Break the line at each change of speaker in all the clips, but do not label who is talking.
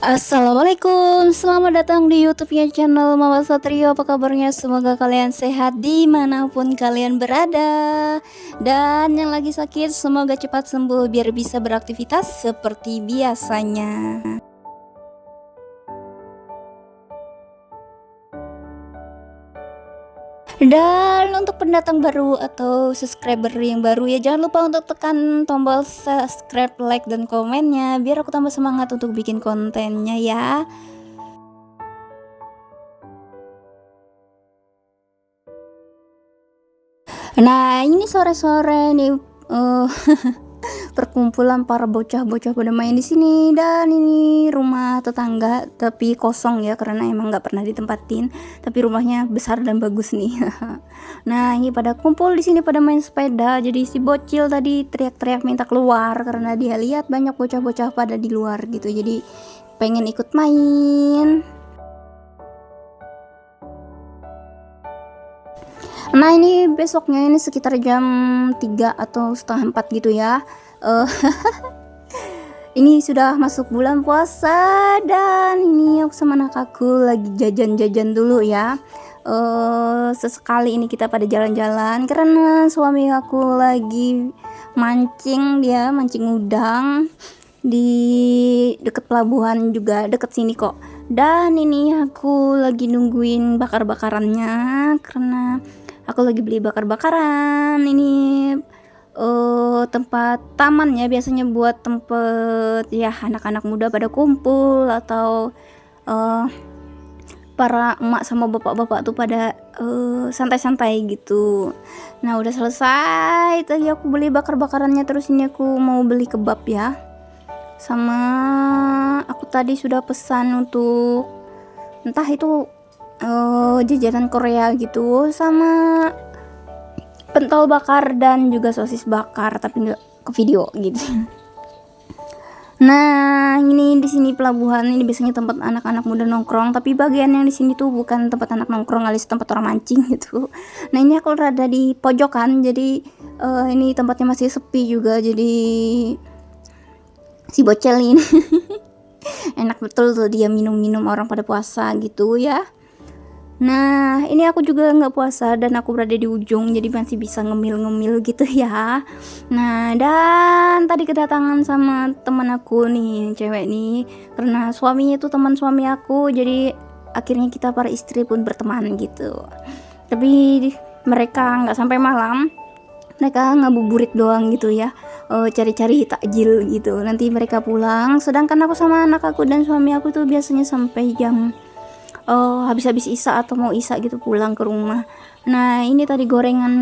Assalamualaikum, selamat datang di YouTube-nya channel Mama Satrio. Apa kabarnya? Semoga kalian sehat dimanapun kalian berada. Dan yang lagi sakit, semoga cepat sembuh biar bisa beraktivitas seperti biasanya. Dan untuk pendatang baru atau subscriber yang baru ya, jangan lupa untuk tekan tombol subscribe, like, dan komennya biar aku tambah semangat untuk bikin kontennya ya. Nah, ini sore-sore nih perkumpulan para bocah-bocah pada main di sini, dan ini rumah tetangga tapi kosong ya karena emang nggak pernah ditempatin, tapi rumahnya besar dan bagus nih. Nah, ini pada kumpul di sini pada main sepeda. Jadi si bocil tadi teriak-teriak minta keluar karena dia lihat banyak bocah-bocah pada di luar gitu. Jadi pengen ikut main. Nah, ini besoknya ini sekitar jam 3 atau setengah 4 gitu ya. Ini sudah masuk bulan puasa dan ini aku sama anak aku lagi jajan-jajan dulu ya. Sesekali ini kita pada jalan-jalan karena suami aku lagi mancing, dia mancing udang di deket pelabuhan juga, deket sini kok. Dan ini aku lagi nungguin bakar-bakarannya karena aku lagi beli bakar-bakaran. Ini tempat taman ya, biasanya buat tempat ya anak-anak muda pada kumpul atau para emak sama bapak-bapak tuh pada santai-santai gitu. Nah, udah selesai tadi aku beli bakar-bakarannya, terus ini aku mau beli kebab ya. Sama aku tadi sudah pesan untuk entah itu jajanan Korea gitu, sama pentol bakar dan juga sosis bakar, tapi nggak ke video gitu. Nah, ini di sini pelabuhan ini biasanya tempat anak-anak muda nongkrong, tapi bagian yang di sini tuh bukan tempat anak nongkrong, alias tempat orang mancing gitu. Nah, ini aku rada di pojokan, jadi ini tempatnya masih sepi juga, jadi si bocel ini enak betul tuh dia minum-minum orang pada puasa gitu ya. Nah, ini aku juga nggak puasa dan aku berada di ujung, jadi masih bisa ngemil-ngemil gitu ya. Nah, dan tadi kedatangan sama teman aku nih, yang cewek nih, karena suaminya itu teman suami aku, jadi akhirnya kita para istri pun berteman gitu. Tapi mereka nggak sampai malam, mereka ngabuburit doang gitu ya, cari-cari takjil gitu. Nanti mereka pulang, sedangkan aku sama anak aku dan suami aku tuh biasanya sampai jam habis-habis isya atau mau isya gitu pulang ke rumah. Nah, ini tadi gorengan,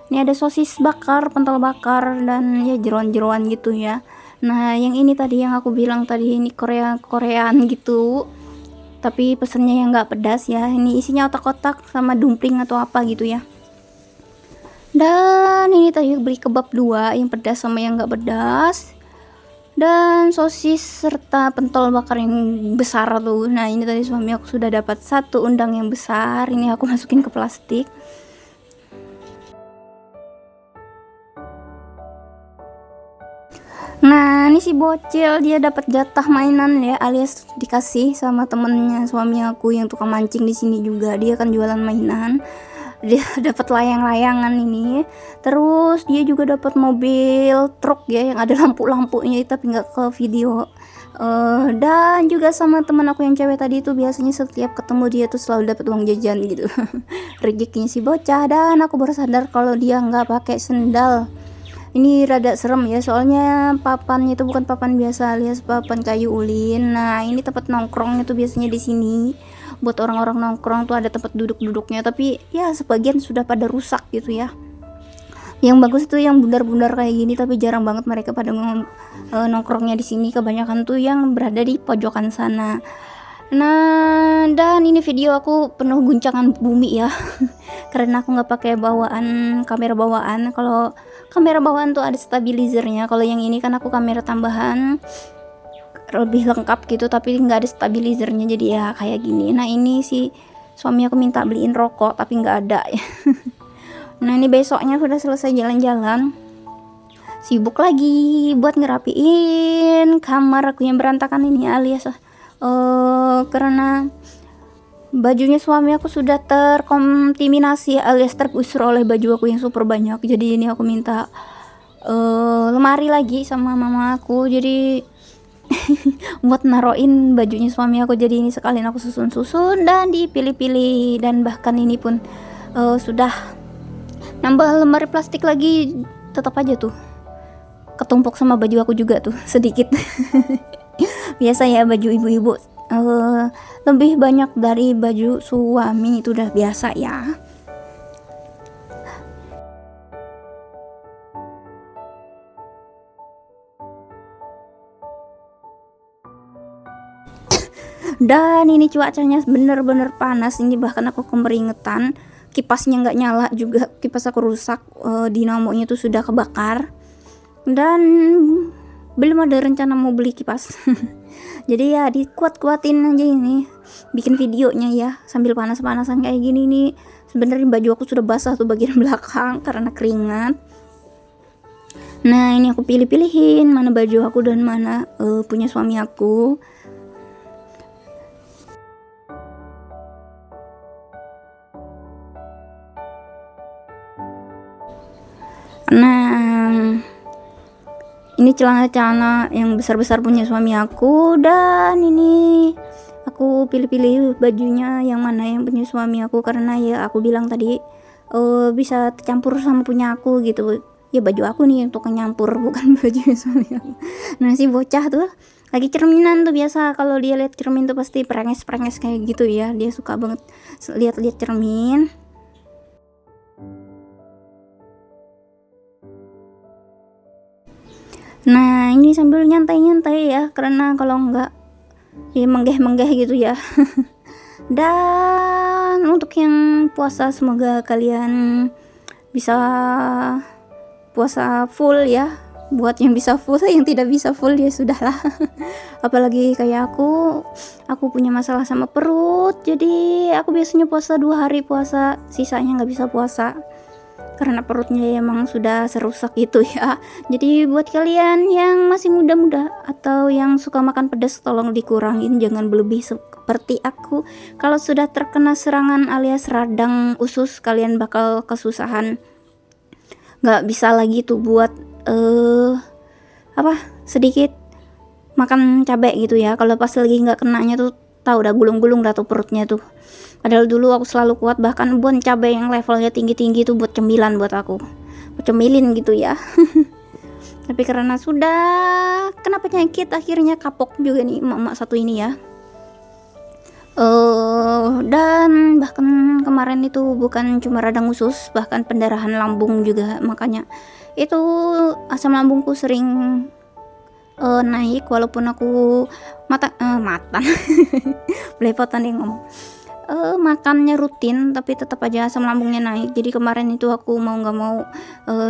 ini ada sosis bakar, pentol bakar, dan ya jeroan-jeroan gitu ya. Nah, yang ini tadi yang aku bilang tadi, ini Koreaan gitu, tapi pesennya yang nggak pedas ya. Ini isinya otak-otak sama dumpling atau apa gitu ya. Dan ini tadi beli kebab 2, yang pedas sama yang nggak pedas, dan sosis serta pentol bakar yang besar tuh. Nah, ini tadi suami aku sudah dapat 1 undang yang besar, ini aku masukin ke plastik. Nah, ini si bocil dia dapat jatah mainan ya, alias dikasih sama temennya suami aku yang tukang mancing di sini juga. Dia kan jualan mainan, dia dapat layang-layangan ini, terus dia juga dapat mobil truk ya yang ada lampu-lampunya tapi nggak ke video. Dan juga sama teman aku yang cewek tadi itu biasanya setiap ketemu dia tuh selalu dapat uang jajan gitu. Rezekinya si bocah. Dan aku baru sadar kalau dia nggak pakai sendal. Ini rada serem ya, soalnya papannya itu bukan papan biasa, alias papan kayu ulin. Nah, ini tempat nongkrongnya tuh biasanya di sini buat orang-orang nongkrong tuh ada tempat duduk-duduknya, tapi ya sebagian sudah pada rusak gitu ya. Yang bagus tuh yang bundar-bundar kayak gini, tapi jarang banget mereka pada nongkrongnya di sini. Kebanyakan tuh yang berada di pojokan sana. Nah, dan ini video aku penuh guncangan bumi ya. Karena aku nggak pakai kamera bawaan. Kalau kamera bawaan tuh ada stabilizernya. Kalau yang ini kan aku kamera tambahan, lebih lengkap gitu, tapi nggak ada stabilizernya, jadi ya kayak gini. Nah, ini si suami aku minta beliin rokok tapi nggak ada ya. Nah, ini besoknya sudah selesai jalan-jalan, sibuk lagi buat ngerapiin kamar aku yang berantakan ini, alias karena bajunya suami aku sudah terkontaminasi alias tergusur oleh baju aku yang super banyak. Jadi ini aku minta lemari lagi sama mama aku, jadi buat naroin bajunya suami aku. Jadi ini sekalian aku susun-susun dan dipilih-pilih, dan bahkan ini pun sudah nambah lemari plastik lagi. Tetap aja tuh ketumpuk sama baju aku juga tuh sedikit. Biasa ya, baju ibu-ibu lebih banyak dari baju suami, itu udah biasa ya. Dan ini cuacanya bener-bener panas ini, bahkan aku kemeringetan. Kipasnya nggak nyala juga, kipas aku rusak, dinamonya tuh sudah kebakar, dan belum ada rencana mau beli kipas. Jadi ya dikuat-kuatin aja ini bikin videonya ya, sambil panas-panasan kayak gini nih. Sebenarnya baju aku sudah basah tuh bagian belakang karena keringat. Nah ini aku pilih-pilihin mana baju aku dan mana punya suami aku. Nah ini celana-celana yang besar-besar punya suami aku, dan ini aku pilih-pilih bajunya yang mana yang punya suami aku, karena ya aku bilang tadi bisa tercampur sama punya aku gitu ya. Baju aku nih untuk nyampur, bukan baju suami aku. Nah si bocah tuh lagi cerminan tuh, biasa kalau dia lihat cermin tuh pasti prenges-prenges kayak gitu ya, dia suka banget lihat-lihat cermin. Nah ini sambil nyantai-nyantai ya, karena kalau enggak ya menggeh-menggeh gitu ya. Dan untuk yang puasa, semoga kalian bisa puasa full ya. Buat yang bisa full, yang tidak bisa full ya sudahlah. Apalagi kayak aku punya masalah sama perut, jadi aku biasanya puasa 2 hari puasa, sisanya nggak bisa puasa karena perutnya emang sudah serusak gitu ya. Jadi buat kalian yang masih muda-muda atau yang suka makan pedas, tolong dikurangin, jangan berlebih seperti aku. Kalau sudah terkena serangan alias radang usus, kalian bakal kesusahan, nggak bisa lagi tuh buat sedikit makan cabai gitu ya. Kalau pas lagi nggak kenanya tuh tahu udah gulung-gulung dah tuh perutnya tuh. Padahal dulu aku selalu kuat, bahkan buat cabai yang levelnya tinggi-tinggi itu buat cemilan buat aku, buat cemilin gitu ya. Tapi karena sudah kena penyakit, akhirnya kapok juga nih emak-emak satu ini ya. Dan bahkan kemarin itu bukan cuma radang usus, bahkan pendarahan lambung juga. Makanya itu asam lambungku sering naik, walaupun aku matan belepotan nih ngomong. Makannya rutin, tapi tetap aja asam lambungnya naik. Jadi kemarin itu aku mau nggak mau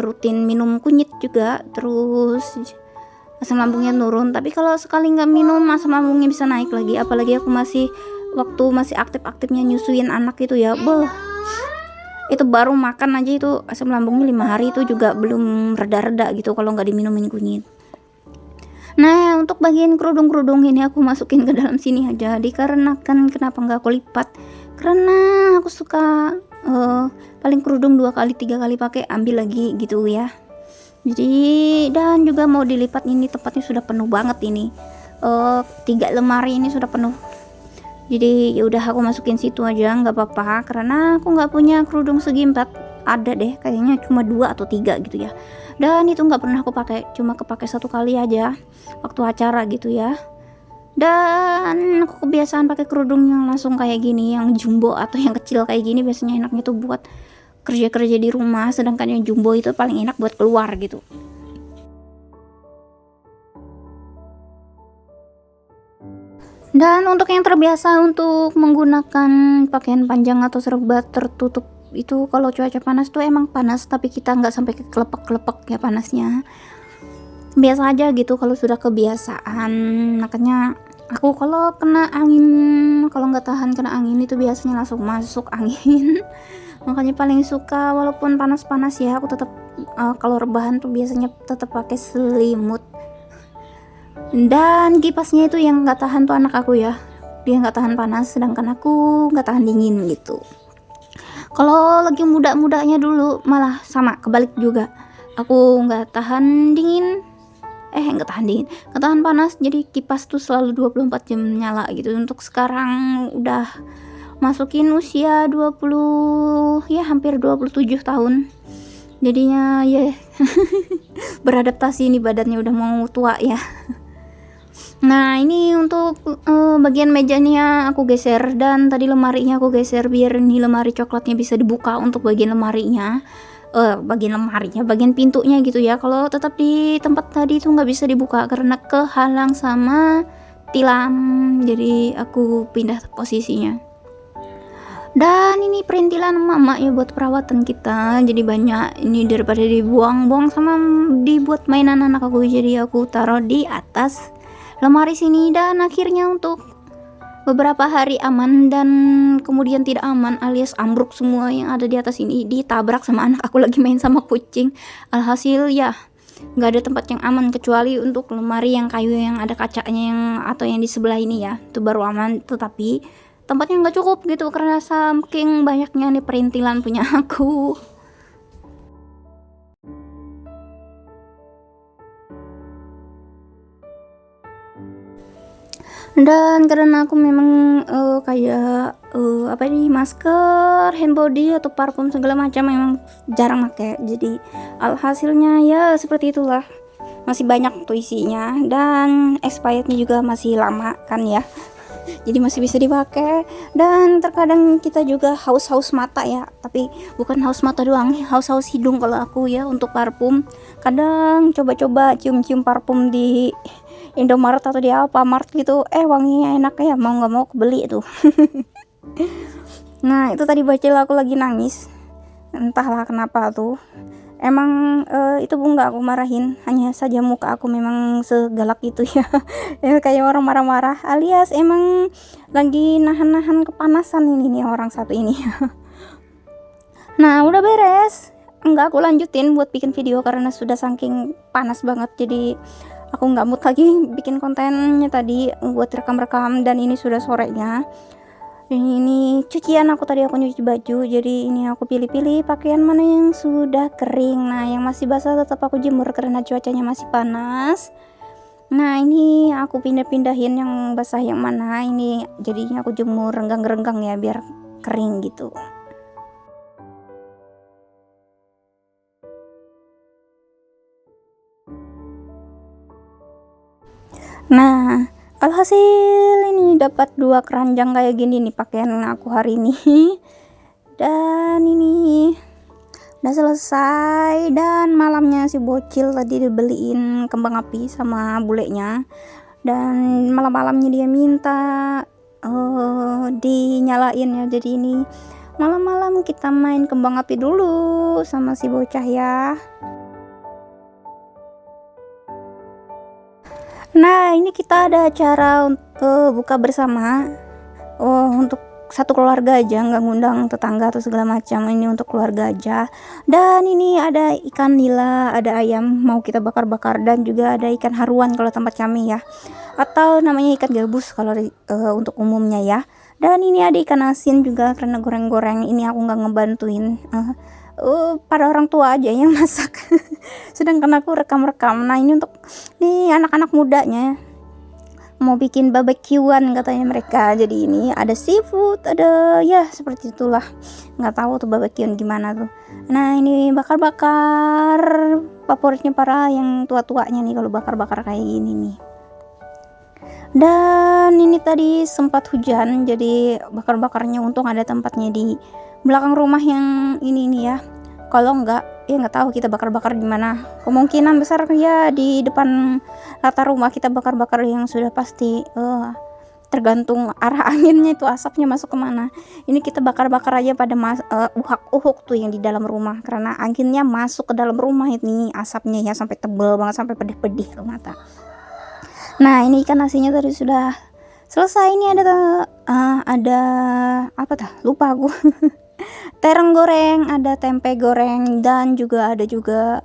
rutin minum kunyit juga, terus asam lambungnya turun. Tapi kalau sekali nggak minum, asam lambungnya bisa naik lagi. Apalagi aku waktu masih aktif-aktifnya nyusuin anak itu ya, itu baru makan aja itu asam lambungnya 5 hari itu juga belum reda-reda gitu kalau nggak diminumin kunyit. Nah untuk bagian kerudung-kerudung ini aku masukin ke dalam sini aja, dikarenakan kenapa nggak aku lipat, karena aku suka paling kerudung 2 kali 3 kali pakai, ambil lagi gitu ya. Jadi dan juga mau dilipat, ini tempatnya sudah penuh banget ini, 3 lemari ini sudah penuh. Jadi ya udah aku masukin situ aja, nggak apa-apa, karena aku nggak punya kerudung segi 4, ada deh kayaknya cuma 2 atau 3 gitu ya. Dan itu nggak pernah aku pakai, cuma kepake 1 kali aja waktu acara gitu ya. Dan aku kebiasaan pakai kerudung yang langsung kayak gini, yang jumbo atau yang kecil kayak gini. Biasanya enaknya tuh buat kerja-kerja di rumah, sedangkan yang jumbo itu paling enak buat keluar gitu. Dan untuk yang terbiasa untuk menggunakan pakaian panjang atau serba tertutup itu, kalau cuaca panas tuh emang panas, tapi kita nggak sampai ke kelepek-kelepek ya panasnya, biasa aja gitu kalau sudah kebiasaan. Makanya aku kalau kena angin, kalau nggak tahan kena angin itu biasanya langsung masuk angin. Makanya paling suka walaupun panas-panas ya, aku tetap kalau rebahan tuh biasanya tetap pakai selimut. Dan kipasnya itu yang nggak tahan tuh anak aku ya, dia nggak tahan panas, sedangkan aku nggak tahan dingin gitu. Kalau lagi muda-mudanya dulu malah sama kebalik juga, aku nggak tahan dingin, nggak tahan panas, jadi kipas tuh selalu 24 jam nyala gitu. Untuk sekarang udah masukin usia 20 ya hampir 27 tahun, jadinya ya beradaptasi, ini badannya udah mau tua ya. Nah ini untuk bagian mejanya aku geser, dan tadi lemarinya aku geser biar ini lemari coklatnya bisa dibuka untuk bagian lemarinya, bagian pintunya gitu ya. Kalau tetap di tempat tadi itu nggak bisa dibuka karena kehalang sama tilam, jadi aku pindah posisinya. Dan ini perintilan mama ya buat perawatan kita, jadi banyak ini, daripada dibuang-buang sama dibuat mainan anak aku, jadi aku taruh di atas lemari sini. Dan akhirnya untuk beberapa hari aman, dan kemudian tidak aman alias ambruk semua yang ada di atas ini, ditabrak sama anak aku lagi main sama kucing. Alhasil ya nggak ada tempat yang aman kecuali untuk lemari yang kayu yang ada kacanya yang atau yang di sebelah ini ya, itu baru aman. Tetapi tempatnya nggak cukup gitu karena saking banyaknya nih perintilan punya aku. Dan karena aku memang kayak apa nih, masker, hand body atau parfum segala macam memang jarang pakai, jadi alhasilnya ya seperti itulah, masih banyak tuh isinya, dan expirednya juga masih lama kan ya, jadi masih bisa dipakai. Dan terkadang kita juga haus mata ya, tapi bukan haus mata doang, haus hidung kalau aku ya. Untuk parfum kadang coba-coba cium-cium parfum di Indomaret atau di Alfamart gitu, wanginya enak ya, mau nggak mau kebeli tuh. Nah itu tadi bocil aku lagi nangis, entahlah kenapa tuh. Emang itu nggak aku marahin, hanya saja muka aku memang segalak itu ya. Ya kayak orang marah-marah, alias emang lagi nahan-nahan kepanasan ini nih orang satu ini. Nah udah beres, enggak aku lanjutin buat bikin video karena sudah saking panas banget, jadi aku nggak mood lagi bikin kontennya tadi buat rekam-rekam. Dan ini sudah sorenya. Ini cucian aku tadi, aku nyuci baju, jadi ini aku pilih-pilih pakaian mana yang sudah kering. Nah yang masih basah tetap aku jemur karena cuacanya masih panas. Nah ini aku pindah-pindahin yang basah yang mana, ini jadinya aku jemur renggang-renggang ya biar kering gitu. Nah alhasil ini dapat 2 keranjang kayak gini nih pakaian aku hari ini. Dan ini udah selesai. Dan malamnya si bocil tadi dibeliin kembang api sama bulenya, dan malam-malamnya dia minta dinyalain ya. Jadi ini malam-malam kita main kembang api dulu sama si bocah ya. Nah ini kita ada acara untuk buka bersama, untuk satu keluarga aja, nggak ngundang tetangga atau segala macam, ini untuk keluarga aja. Dan ini ada ikan nila, ada ayam mau kita bakar-bakar, dan juga ada ikan haruan kalau tempat kami ya, atau namanya ikan gabus kalau untuk umumnya ya. Dan ini ada ikan asin juga karena goreng-goreng, ini aku nggak ngebantuin, pada orang tua aja yang masak. Sedangkan aku rekam-rekam. Nah ini untuk nih anak-anak mudanya mau bikin barbekyuan katanya mereka, jadi ini ada seafood, ada ya seperti itulah, nggak tahu tuh barbekyuan gimana tuh. Nah ini bakar-bakar favoritnya para yang tua-tuanya nih kalau bakar-bakar kayak gini nih. Dan ini tadi sempat hujan, jadi bakar-bakarnya untung ada tempatnya di belakang rumah yang ini nih ya. Kalau enggak ya nggak tahu kita bakar-bakar di mana. Kemungkinan besar ya di depan latar rumah kita bakar-bakar, yang sudah pasti tergantung arah anginnya itu asapnya masuk kemana. Ini kita bakar-bakar aja pada uhak-uhuk tuh yang di dalam rumah, karena anginnya masuk ke dalam rumah ini asapnya ya, sampai tebel banget, sampai pedih-pedih ke mata. Nah ini ikan nasinya tadi sudah selesai. Ini ada apa lupa aku. terong goreng, ada tempe goreng, dan juga ada juga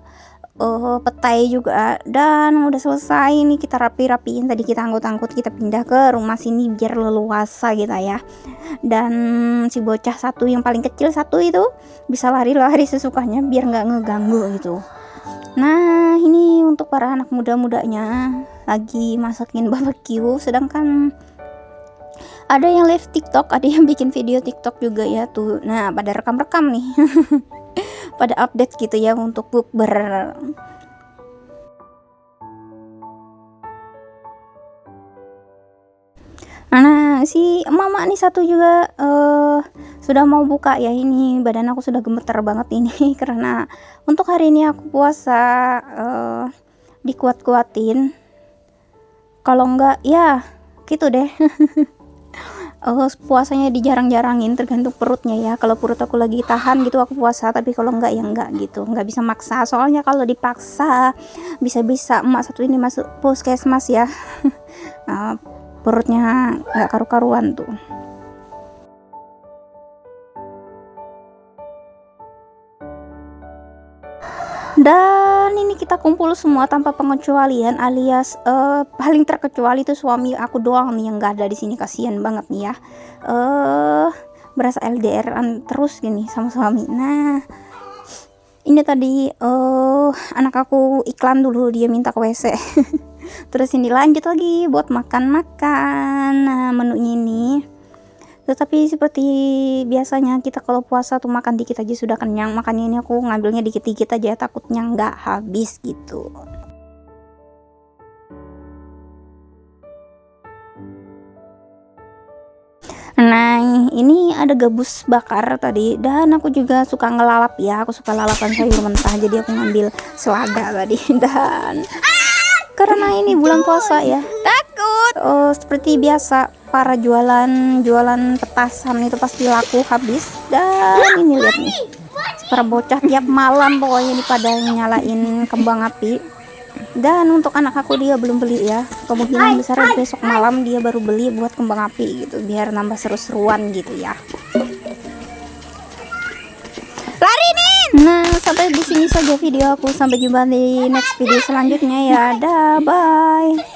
petai juga. Dan udah selesai nih, kita rapi-rapiin, tadi kita angkut-angkut, kita pindah ke rumah sini biar leluasa kita ya. Dan si bocah satu yang paling kecil satu itu bisa lari-lari sesukanya biar nggak ngeganggu gitu. Nah ini untuk para anak muda-mudanya lagi masakin barbecue, sedangkan ada yang live TikTok, ada yang bikin video TikTok juga ya tuh. Nah pada rekam-rekam nih pada update gitu ya untuk bukber. Nah si mama nih satu juga sudah mau buka ya. Ini badan aku sudah gemeter banget ini karena untuk hari ini aku puasa, dikuat-kuatin, kalau enggak ya gitu deh. Puasanya dijarang-jarangin, tergantung perutnya ya. Kalau perut aku lagi tahan gitu aku puasa, tapi kalau enggak ya enggak gitu, nggak bisa maksa. Soalnya kalau dipaksa bisa-bisa emak satu ini masuk puskesmas ya. Perutnya nggak karu-karuan tuh. Dan ini kita kumpul semua tanpa pengecualian, alias paling terkecuali tuh suami aku doang nih yang nggak ada di sini. Kasihan banget nih ya, berasa LDRan terus gini sama suami. Nah ini tadi anak aku iklan dulu, dia minta ke WC. Terus ini lanjut lagi buat makan-makan. Nah menunya ini, tetapi seperti biasanya kita kalau puasa tuh makan dikit aja sudah kenyang. Makanya ini aku ngambilnya dikit-dikit aja, takutnya nggak habis gitu. Nah ini ada gabus bakar tadi, dan aku juga suka ngelalap ya, aku suka lalapan sayur mentah, jadi aku ngambil selada tadi. Dan karena ini bulan puasa ya, takut seperti biasa para jualan petasan itu pasti laku habis. Dan ini lihat nih, para bocah tiap malam pokoknya ini pada nyalain kembang api. Dan untuk anak aku dia belum beli ya, kemungkinan besar besok malam dia baru beli buat kembang api gitu, biar nambah seru-seruan gitu ya. Lari nih. Nah sampai di sini saja video aku, sampai jumpa di next video selanjutnya ya. Dah, bye.